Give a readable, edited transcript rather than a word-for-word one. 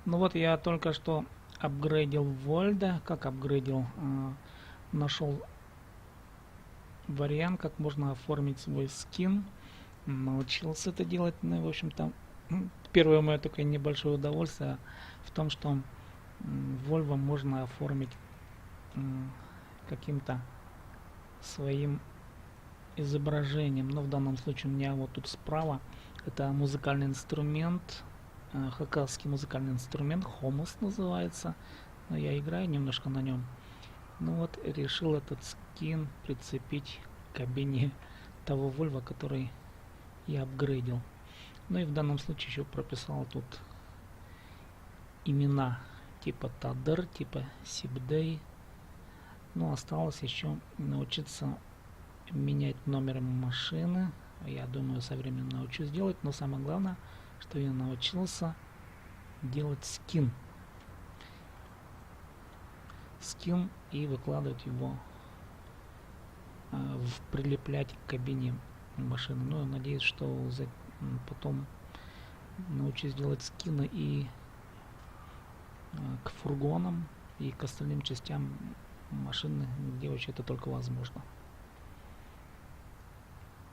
Ну вот я только что апгрейдил Вольда. Как апгрейдил? Нашел вариант, как можно оформить свой скин. Научился это делать. Ну и, в общем-то, первое мое такое небольшое удовольствие в том, что Volvo можно оформить каким-то своим изображением. Но в данном случае у меня вот тут справа это музыкальный инструмент, хакасский музыкальный инструмент, хомус называется. Но я играю немножко на нем. Ну вот, решил этот скин прицепить к кабине того Volvo, который я апгрейдил. Ну и в данном случае еще прописал тут имена типа Тадер, типа Сибдей. Ну, осталось еще научиться менять номер машины. Я думаю, со временем научусь делать. Но самое главное, что я научился делать скин. Скин и выкладывать его, прилеплять к кабине машины. Ну, я надеюсь, что потом научусь делать скины и к фургонам, и к остальным частям машины, где вообще это только возможно.